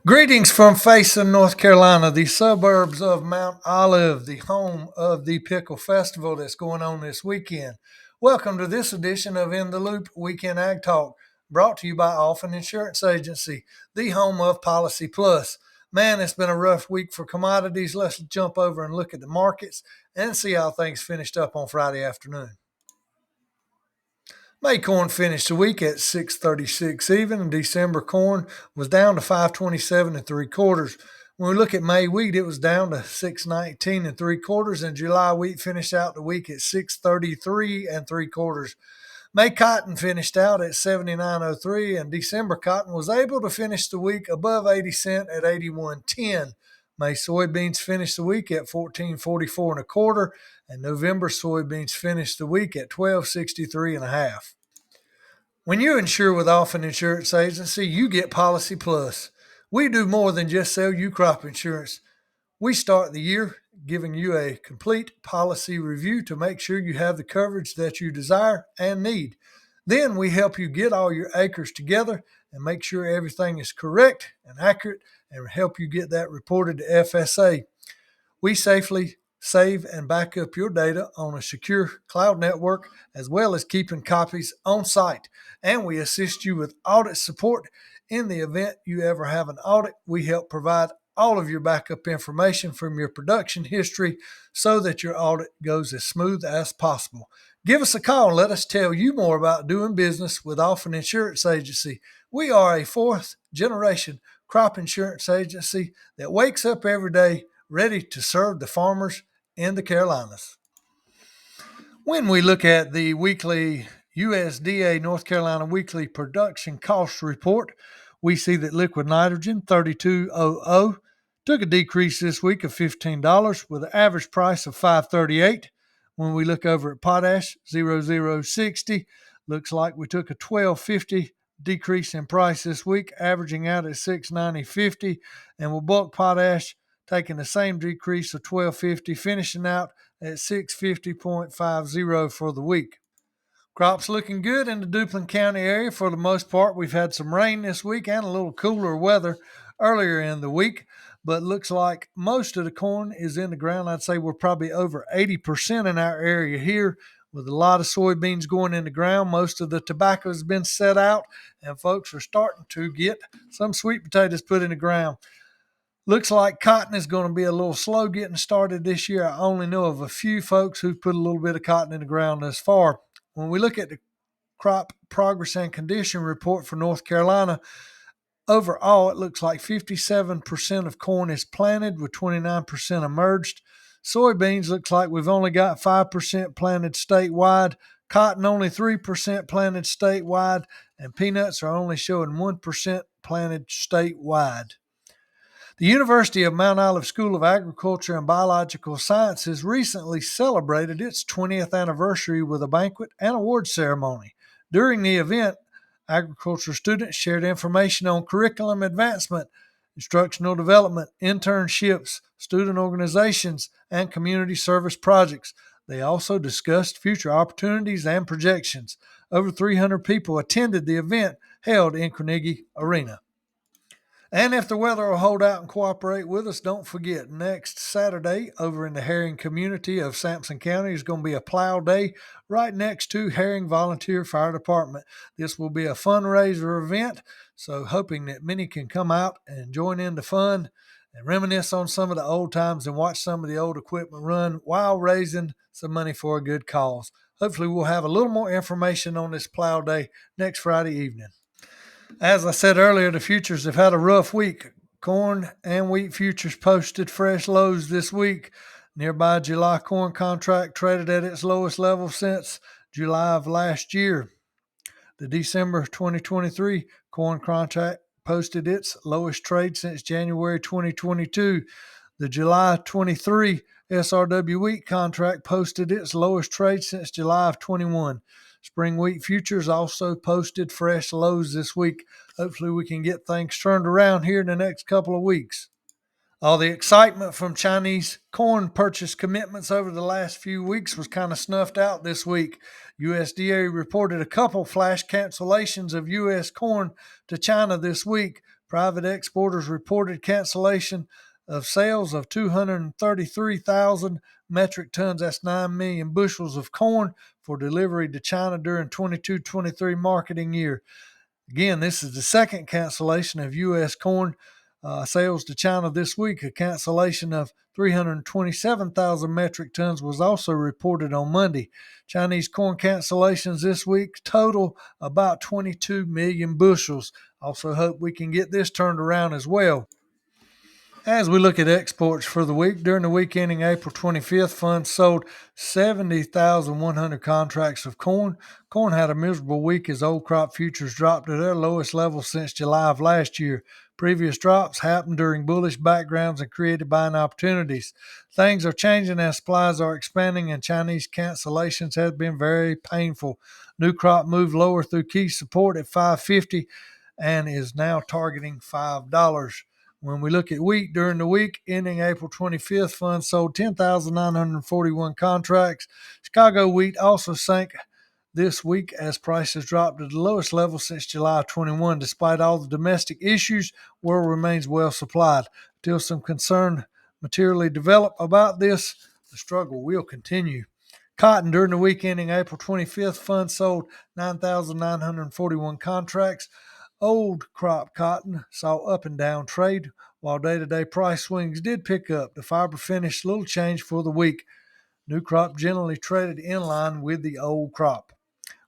Greetings from Faison, North Carolina, the suburbs of Mount Olive, the home of the Pickle Festival that's going on this weekend. Welcome to this edition of In the Loop Weekend Ag Talk, brought to you by Alphen Insurance Agency, the home of Policy Plus. Man, it's been a rough week for commodities. Let's jump over and look at the markets and see how things finished up on Friday afternoon. May corn finished the week at 6.36 even, and December corn was down to 5.27 and 3/4. When we look at May wheat, it was down to 6.19 and 3/4, and July wheat finished out the week at 6.33 and 3/4. May cotton finished out at 79.03, and December cotton was able to finish the week above 80 cent at 81.10. May soybeans finished the week at 14.44 and 1/4, and November soybeans finished the week at 12.63 and a half. When you insure with Alphen Insurance Agency, you get Policy Plus. We do more than just sell you crop insurance. We start the year giving you a complete policy review to make sure you have the coverage that you desire and need. Then we help you get all your acres together and make sure everything is correct and accurate and help you get that reported to FSA. We safely save and back up your data on a secure cloud network, as well as keeping copies on site. And we assist you with audit support. In the event you ever have an audit, we help provide all of your backup information from your production history so that your audit goes as smooth as possible. Give us a call and let us tell you more about doing business with Alphen Insurance Agency. We are a fourth generation crop insurance agency that wakes up every day ready to serve the farmers in the Carolinas. When we look at the weekly USDA North Carolina weekly production cost report, we see that liquid nitrogen 32.00 took a decrease this week of $15 with an average price of $5.38. When we look over at potash 0060, looks like we took a $12.50 decrease in price this week, averaging out at $6.90.50, and with bulk potash taking the same decrease of $12.50, finishing out at $650.50 for the week. Crops looking good in the Duplin County area for the most part. We've had some rain this week and a little cooler weather earlier in the week, but looks like most of the corn is in the ground. I'd say we're probably over 80% in our area here, with a lot of soybeans going in the ground. Most of the tobacco has been set out, and folks are starting to get some sweet potatoes put in the ground. Looks like cotton is going to be a little slow getting started this year. I only know of a few folks who've put a little bit of cotton in the ground thus far. When we look at the crop progress and condition report for North Carolina, overall, it looks like 57% of corn is planted with 29% emerged. Soybeans looks like we've only got 5% planted statewide. Cotton only 3% planted statewide, and peanuts are only showing 1% planted statewide. The University of Mount Olive School of Agriculture and Biological Sciences recently celebrated its 20th anniversary with a banquet and award ceremony. During the event, agriculture students shared information on curriculum advancement, instructional development, internships, student organizations, and community service projects. They also discussed future opportunities and projections. Over 300 people attended the event held in Carnegie Arena. And if the weather will hold out and cooperate with us, don't forget, next Saturday over in the Herring community of Sampson County is going to be a plow day right next to Herring Volunteer Fire Department. This will be a fundraiser event, so hoping that many can come out and join in the fun and reminisce on some of the old times and watch some of the old equipment run while raising some money for a good cause. Hopefully we'll have a little more information on this plow day next Friday evening. As I said earlier, the futures have had a rough week. Corn and wheat futures posted fresh lows this week. Nearby July corn contract traded at its lowest level since July of last year. The December 2023 corn contract posted its lowest trade since January 2022. The July 23 SRW wheat contract posted its lowest trade since July of 21. Spring wheat futures also posted fresh lows this week. Hopefully we can get things turned around here in the next couple of weeks. All the excitement from Chinese corn purchase commitments over the last few weeks was kind of snuffed out this week. USDA reported a couple flash cancellations of U.S. corn to China this week, Private exporters reported cancellation of sales of 233,000 metric tons, that's 9 million bushels of corn for delivery to China during 22-23 marketing year. Again, this is the second cancellation of U.S. corn sales to China this week. A cancellation of 327,000 metric tons was also reported on Monday. Chinese corn cancellations this week total about 22 million bushels. Also hope we can get this turned around as well. As we look at exports for the week, during the week ending April 25th, funds sold 70,100 contracts of corn. Corn had a miserable week as old crop futures dropped to their lowest level since July of last year. Previous drops happened during bullish backgrounds and created buying opportunities. Things are changing as supplies are expanding, and Chinese cancellations have been very painful. New crop moved lower through key support at 550 and is now targeting $5. When we look at wheat during the week ending April 25th, funds sold 10,941 contracts. Chicago wheat also sank this week as prices dropped to the lowest level since July 21. Despite all the domestic issues, world remains well supplied. Until some concern materially develop about this, the struggle will continue. Cotton during the week ending April 25th, funds sold 9,941 contracts. Old crop cotton saw up and down trade, while day-to-day price swings did pick up. The fiber finished little change for the week. New crop generally traded in line with the old crop.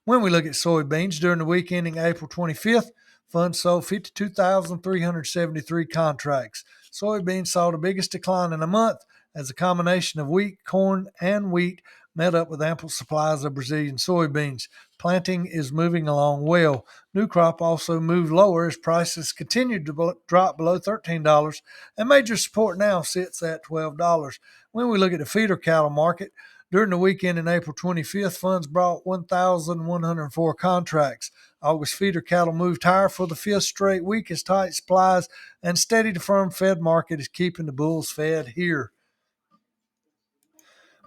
When we look at soybeans during the week ending April 25th, funds sold 52,373 contracts. Soybeans saw the biggest decline in a month as a combination of wheat, corn, and wheat met up with ample supplies of Brazilian soybeans. Planting is moving along well. New crop also moved lower as prices continued to drop below $13, and major support now sits at $12. When we look at the feeder cattle market, during the weekend in April 25th, funds brought 1,104 contracts. August feeder cattle moved higher for the fifth straight week as tight supplies and steady to firm fed market is keeping the bulls fed here.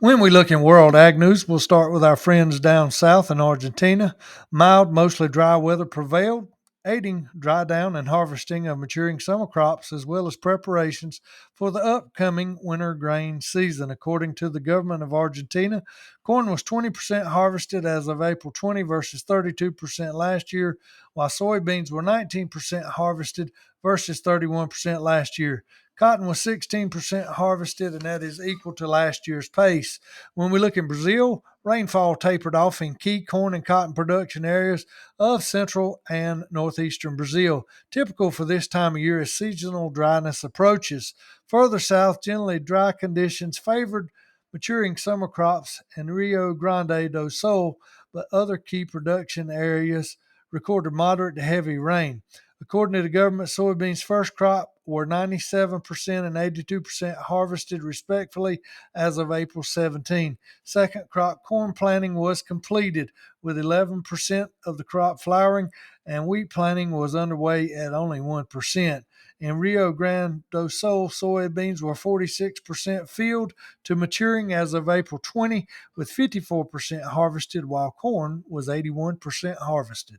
When we look in world ag news, we'll start with our friends down south in Argentina. Mild, mostly dry weather prevailed, aiding dry down and harvesting of maturing summer crops as well as preparations for the upcoming winter grain season. According to the government of Argentina, corn was 20% harvested as of April 20 versus 32% last year, while soybeans were 19% harvested versus 31% last year. Cotton was 16% harvested, and that is equal to last year's pace. When we look in Brazil, rainfall tapered off in key corn and cotton production areas of central and northeastern Brazil. Typical for this time of year as seasonal dryness approaches. Further south, generally dry conditions favored maturing summer crops in Rio Grande do Sul, but other key production areas recorded moderate to heavy rain. According to the government, soybeans' first crop were 97% and 82% harvested respectively as of April 17. Second crop corn planting was completed with 11% of the crop flowering, and wheat planting was underway at only 1%. In Rio Grande do Sul, soybeans were 46% filled to maturing as of April 20, with 54% harvested, while corn was 81% harvested.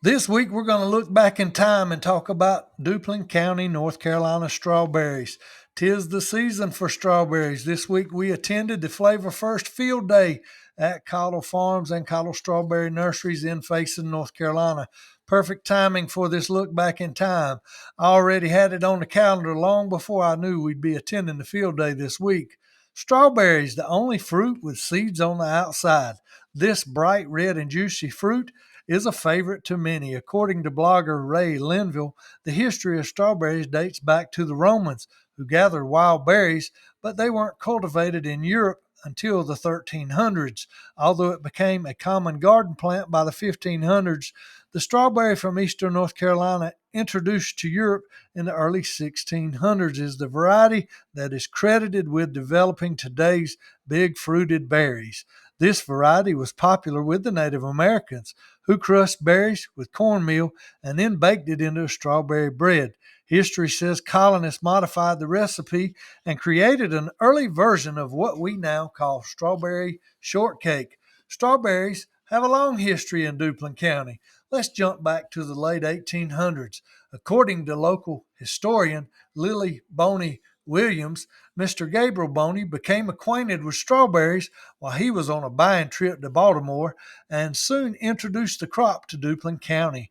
This week, we're going to look back in time and talk about Duplin County, North Carolina strawberries. 'Tis the season for strawberries. This week, we attended the Flavor First Field Day at Cottle Farms and Cottle Strawberry Nurseries in Faison, North Carolina. Perfect timing for this look back in time. I already had it on the calendar long before I knew we'd be attending the field day this week. Strawberries, the only fruit with seeds on the outside. This bright red and juicy fruit is a favorite to many. According to blogger Ray Linville, the history of strawberries dates back to the Romans, who gathered wild berries, but they weren't cultivated in Europe until the 1300s. Although it became a common garden plant by the 1500s, the strawberry from eastern North Carolina, introduced to Europe in the early 1600s, is the variety that is credited with developing today's big fruited berries. This variety was popular with the Native Americans, who crushed berries with cornmeal and then baked it into a strawberry bread. History says colonists modified the recipe and created an early version of what we now call strawberry shortcake. Strawberries have a long history in Duplin County. Let's jump back to the late 1800s. According to local historian Lily Boney Williams, Mr. Gabriel Boney became acquainted with strawberries while he was on a buying trip to Baltimore and soon introduced the crop to Duplin County.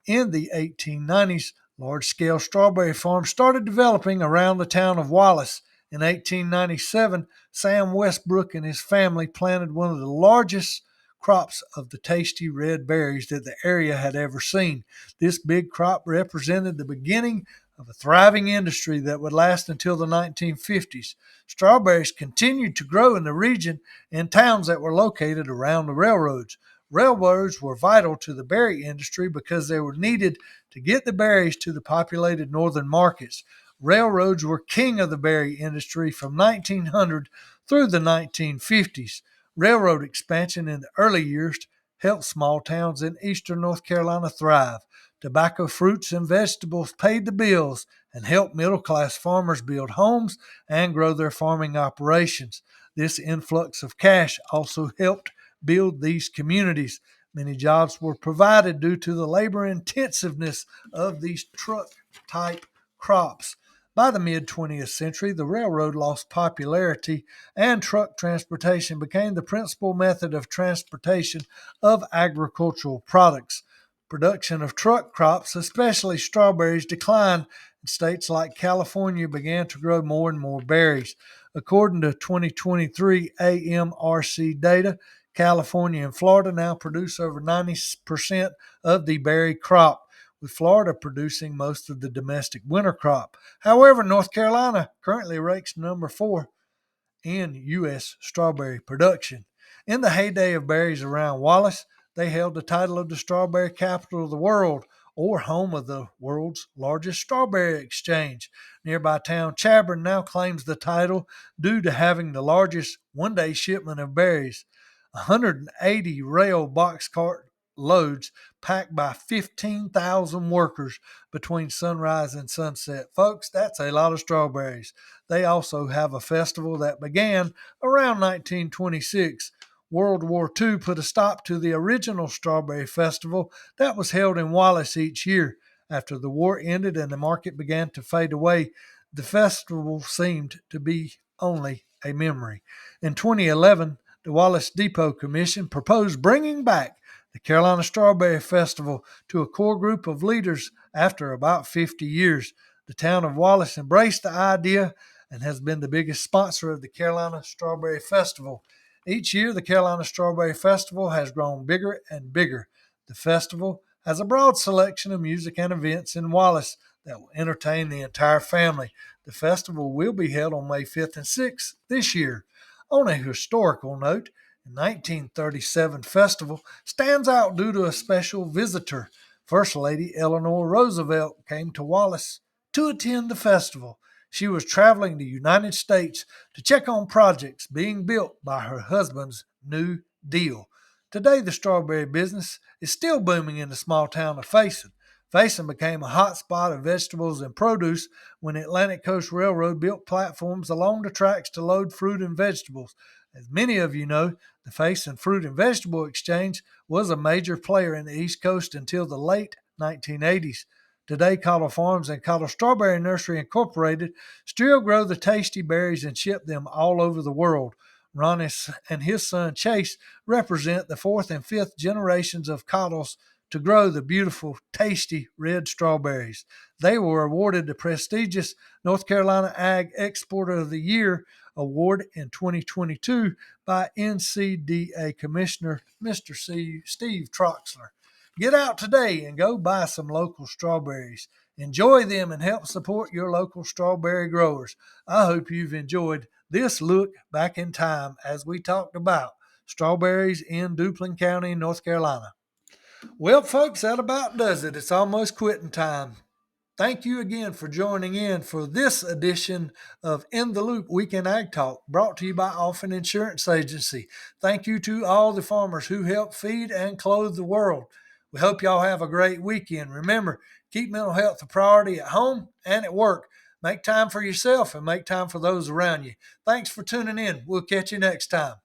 In the 1890s, large-scale strawberry farms started developing around the town of Wallace. In 1897, Sam Westbrook and his family planted one of the largest crops of the tasty red berries that the area had ever seen. This big crop represented the beginning of a thriving industry that would last until the 1950s. Strawberries continued to grow in the region in towns that were located around the railroads. Railroads were vital to the berry industry because they were needed to get the berries to the populated northern markets. Railroads were king of the berry industry from 1900 through the 1950s. Railroad expansion in the early years helped small towns in eastern North Carolina thrive. Tobacco, fruits, and vegetables paid the bills and helped middle class farmers build homes and grow their farming operations. This influx of cash also helped build these communities. Many jobs were provided due to the labor intensiveness of these truck type crops. By the mid 20th century, the railroad lost popularity and truck transportation became the principal method of transportation of agricultural products. Production of truck crops, especially strawberries, declined, and states like California began to grow more and more berries. According to 2023 AMRC data, California and Florida now produce over 90% of the berry crop, with Florida producing most of the domestic winter crop. However, North Carolina currently ranks number 4 in U.S. strawberry production. In the heyday of berries around Wallace, they held the title of the strawberry capital of the world, or home of the world's largest strawberry exchange. Nearby town Chadbourn now claims the title due to having the largest one-day shipment of berries. 180 rail boxcar loads packed by 15,000 workers between sunrise and sunset. Folks, that's a lot of strawberries. They also have a festival that began around 1926. World War II put a stop to the original Strawberry Festival that was held in Wallace each year. After the war ended and the market began to fade away, the festival seemed to be only a memory. In 2011, the Wallace Depot Commission proposed bringing back the Carolina Strawberry Festival to a core group of leaders after about 50 years. The town of Wallace embraced the idea and has been the biggest sponsor of the Carolina Strawberry Festival. Each year, the Carolina Strawberry Festival has grown bigger and bigger. The festival has a broad selection of music and events in Wallace that will entertain the entire family. The festival will be held on May 5th and 6th this year. On a historical note, the 1937 festival stands out due to a special visitor. First Lady Eleanor Roosevelt came to Wallace to attend the festival. She was traveling the United States to check on projects being built by her husband's New Deal. Today, the strawberry business is still booming in the small town of Faison. Faison became a hot spot of vegetables and produce when the Atlantic Coast Railroad built platforms along the tracks to load fruit and vegetables. As many of you know, the Faison Fruit and Vegetable Exchange was a major player in the East Coast until the late 1980s. Today, Cottle Farms and Cottle Strawberry Nursery Incorporated still grow the tasty berries and ship them all over the world. Ronnie and his son Chase represent the fourth and fifth generations of Cottles to grow the beautiful, tasty red strawberries. They were awarded the prestigious North Carolina Ag Exporter of the Year award in 2022 by NCDA Commissioner Mr. Steve Troxler. Get out today and go buy some local strawberries. Enjoy them and help support your local strawberry growers. I hope you've enjoyed this look back in time as we talked about strawberries in Duplin County, North Carolina. Well, folks, that about does it. It's almost quitting time. Thank you again for joining in for this edition of In the Loop Weekend Ag Talk, brought to you by Alphen Insurance Agency. Thank you to all the farmers who help feed and clothe the world. We hope y'all have a great weekend. Remember, keep mental health a priority at home and at work. Make time for yourself and make time for those around you. Thanks for tuning in. We'll catch you next time.